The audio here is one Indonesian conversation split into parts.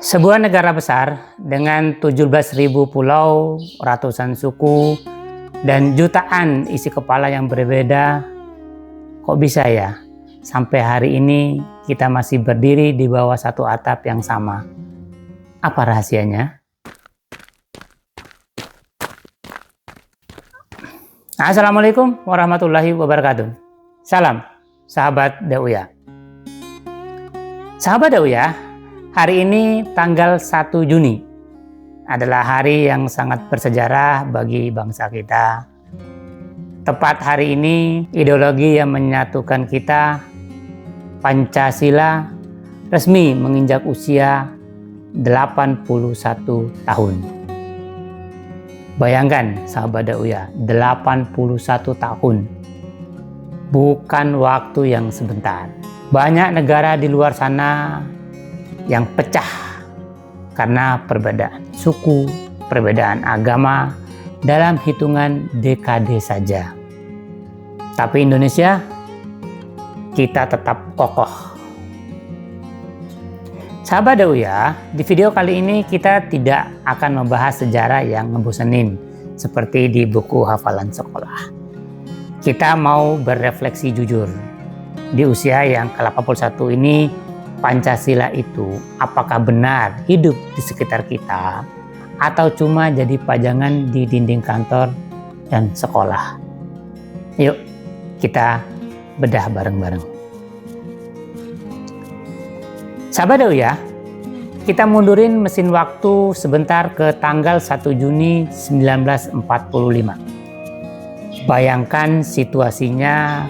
Sebuah negara besar dengan 17.000 pulau, ratusan suku, dan jutaan isi kepala yang berbeda, kok bisa ya sampai hari ini kita masih berdiri di bawah satu atap yang sama? Apa rahasianya? Assalamualaikum warahmatullahi wabarakatuh. Salam, sahabat Dauya. Sahabat Dauya, hari ini tanggal 1 Juni adalah hari yang sangat bersejarah bagi bangsa kita. Tepat hari ini, ideologi yang menyatukan kita, Pancasila, resmi menginjak usia 81 tahun. Bayangkan sahabat Dauya, 81 tahun. Bukan waktu yang sebentar. Banyak negara di luar sana yang pecah karena perbedaan suku, perbedaan agama dalam hitungan dekade saja. Tapi Indonesia, kita tetap kokoh. Sahabat Dauya, di video kali ini kita tidak akan membahas sejarah yang ngebosenin seperti di buku hafalan sekolah. Kita mau berefleksi jujur. Di usia yang ke-81 ini, Pancasila itu apakah benar hidup di sekitar kita atau cuma jadi pajangan di dinding kantor dan sekolah? Yuk kita bedah bareng-bareng. Sahabat Dauya, kita mundurin mesin waktu sebentar ke tanggal 1 Juni 1945. Bayangkan situasinya,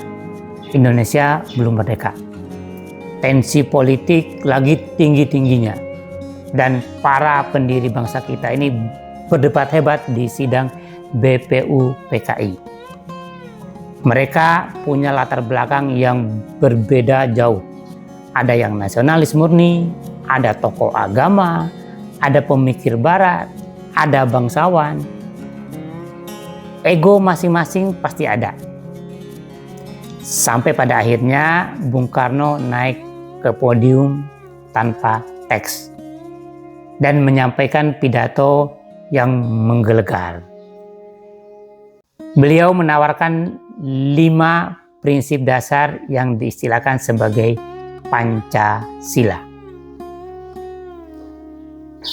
Indonesia belum merdeka. Tensi politik lagi tinggi-tingginya. Dan para pendiri bangsa kita ini berdebat hebat di sidang BPU PKI. Mereka punya latar belakang yang berbeda jauh. Ada yang nasionalis murni, ada tokoh agama, ada pemikir barat, ada bangsawan. Ego masing-masing pasti ada. Sampai pada akhirnya Bung Karno naik ke podium tanpa teks dan menyampaikan pidato yang menggelegar. Beliau menawarkan 5 prinsip dasar yang diistilahkan sebagai Pancasila.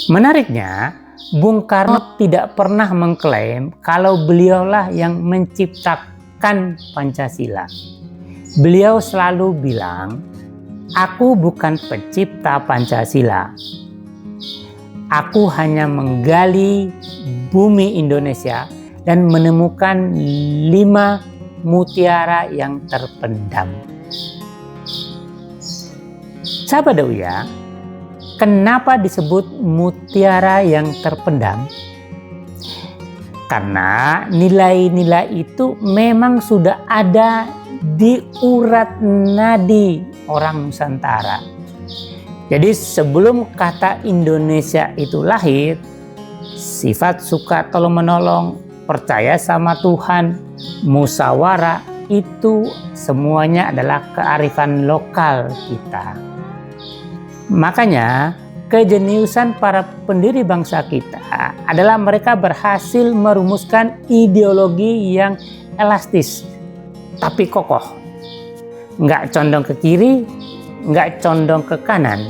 Menariknya, Bung Karno tidak pernah mengklaim kalau beliaulah yang menciptakan Pancasila. Beliau selalu bilang, "Aku bukan pencipta Pancasila. Aku hanya menggali bumi Indonesia dan menemukan 5 mutiara yang terpendam." Sahabat Dauya, kenapa disebut mutiara yang terpendam? Karena nilai-nilai itu memang sudah ada di urat nadi orang Nusantara. Jadi sebelum kata Indonesia itu lahir, sifat suka tolong menolong, percaya sama Tuhan, musyawarah, itu semuanya adalah kearifan lokal kita. Makanya kejeniusan para pendiri bangsa kita adalah mereka berhasil merumuskan ideologi yang elastis tapi kokoh. Nggak condong ke kiri, nggak condong ke kanan.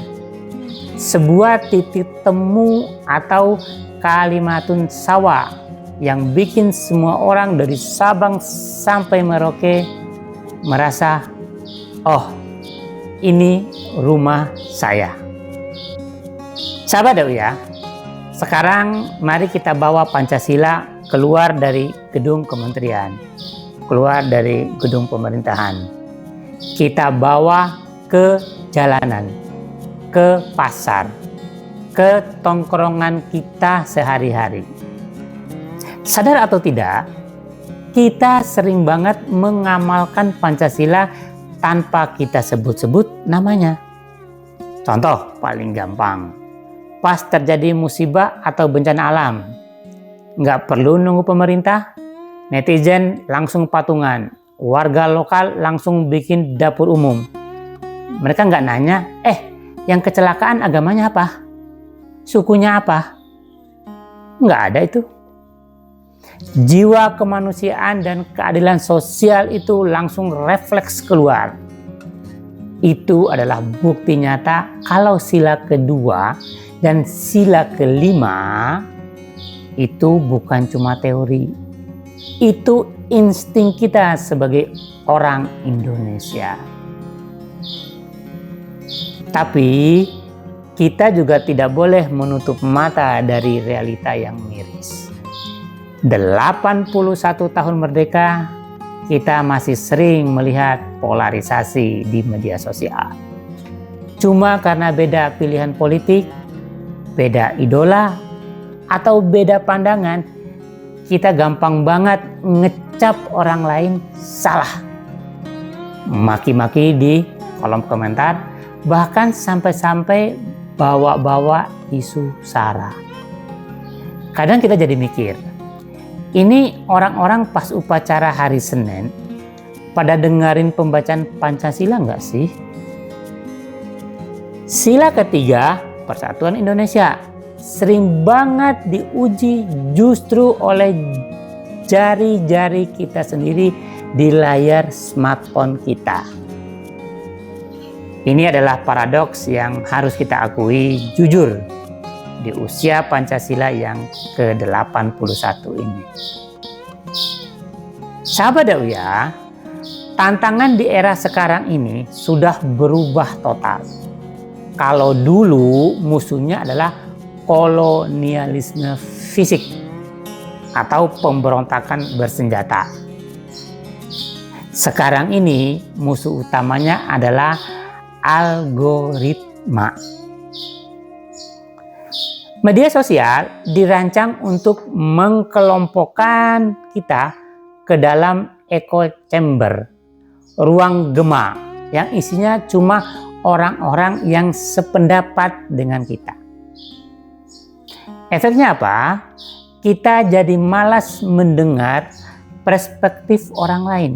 Sebuah titik temu atau kalimatun sawa yang bikin semua orang dari Sabang sampai Merauke merasa, oh, ini rumah saya. Sahabat Dauya, sekarang mari kita bawa Pancasila keluar dari gedung kementerian, keluar dari gedung pemerintahan. Kita bawa ke jalanan, ke pasar, ke tongkrongan kita sehari-hari. Sadar atau tidak, kita sering banget mengamalkan Pancasila tanpa kita sebut-sebut namanya. Contoh paling gampang, pas terjadi musibah atau bencana alam, nggak perlu nunggu pemerintah, netizen langsung patungan, warga lokal langsung bikin dapur umum. Mereka nggak nanya, yang kecelakaan agamanya apa? sukunya apa. Nggak ada itu. Jiwa kemanusiaan dan keadilan sosial itu langsung refleks keluar. Itu adalah bukti nyata kalau sila kedua dan sila kelima itu bukan cuma teori. Itu insting kita sebagai orang Indonesia. Tapi kita juga tidak boleh menutup mata dari realita yang miris. 81 tahun merdeka, kita masih sering melihat polarisasi di media sosial. Cuma karena beda pilihan politik, beda idola, atau beda pandangan, kita gampang banget ngecap orang lain salah. Maki-maki di kolom komentar, bahkan sampai-sampai bawa-bawa isu SARA. Kadang kita jadi mikir, ini orang-orang pas upacara hari Senin pada dengerin pembacaan Pancasila nggak sih? Sila ketiga, Persatuan Indonesia, sering banget diuji justru oleh jari-jari kita sendiri di layar smartphone kita. Ini adalah paradoks yang harus kita akui jujur di usia Pancasila yang ke-81 ini. Sahabat Dauya, tantangan di era sekarang ini sudah berubah total. Kalau dulu musuhnya adalah kolonialisme fisik atau pemberontakan bersenjata. Sekarang ini musuh utamanya adalah algoritma. Media sosial dirancang untuk mengkelompokkan kita ke dalam echo chamber, ruang gema yang isinya cuma orang-orang yang sependapat dengan kita. Efeknya apa? Kita jadi malas mendengar perspektif orang lain.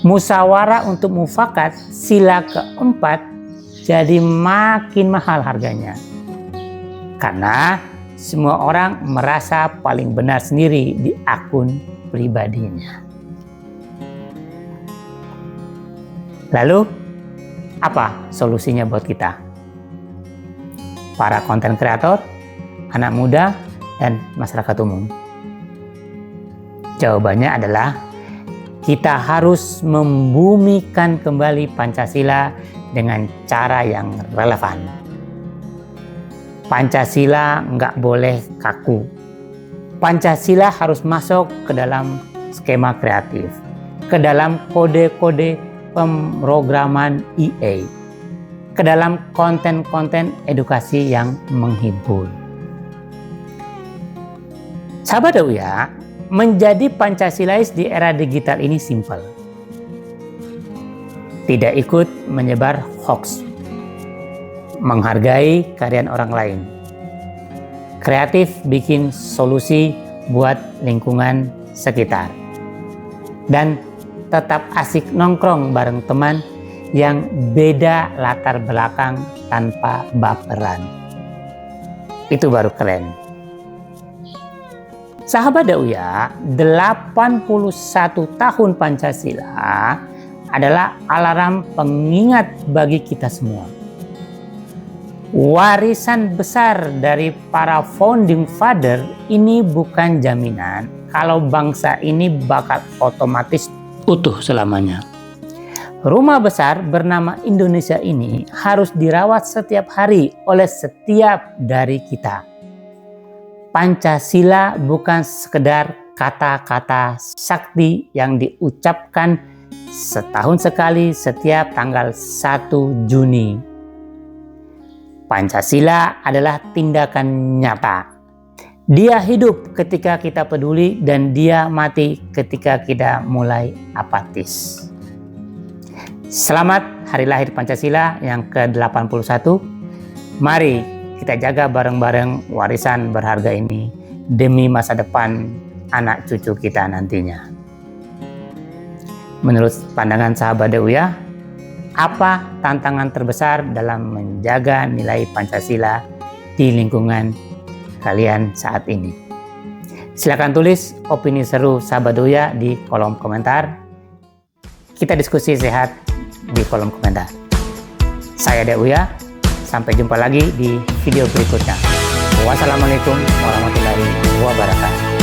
Musyawarah untuk mufakat sila keempat jadi makin mahal harganya. Karena semua orang merasa paling benar sendiri di akun pribadinya. Lalu, apa solusinya buat kita? Para konten kreator, anak muda, dan masyarakat umum. Jawabannya adalah kita harus membumikan kembali Pancasila dengan cara yang relevan. Pancasila nggak boleh kaku. Pancasila harus masuk ke dalam skema kreatif, ke dalam kode-kode pemrograman EA, ke dalam konten-konten edukasi yang menghibur. Sahabat Dauya, menjadi Pancasilais di era digital ini simpel. Tidak ikut menyebar hoax, menghargai karya orang lain, kreatif bikin solusi buat lingkungan sekitar, dan tetap asik nongkrong bareng teman yang beda latar belakang tanpa baperan. Itu baru keren. Sahabat Dauya, 81 tahun Pancasila adalah alarm pengingat bagi kita semua. Warisan besar dari para founding father ini bukan jaminan kalau bangsa ini bakal otomatis utuh selamanya. Rumah besar bernama Indonesia ini harus dirawat setiap hari oleh setiap dari kita. Pancasila bukan sekedar kata-kata sakti yang diucapkan setahun sekali setiap tanggal 1 Juni. Pancasila adalah tindakan nyata. Dia hidup ketika kita peduli dan dia mati ketika kita mulai apatis. Selamat Hari Lahir Pancasila yang ke-81. Mari kita jaga bareng-bareng warisan berharga ini demi masa depan anak cucu kita nantinya. Menurut pandangan sahabat Dauya, apa tantangan terbesar dalam menjaga nilai Pancasila di lingkungan kalian saat ini. Silakan tulis opini seru sahabat Uya di kolom komentar. Kita diskusi sehat di kolom komentar. Saya Dek Uya, sampai jumpa lagi di video berikutnya. Wassalamualaikum warahmatullahi wabarakatuh.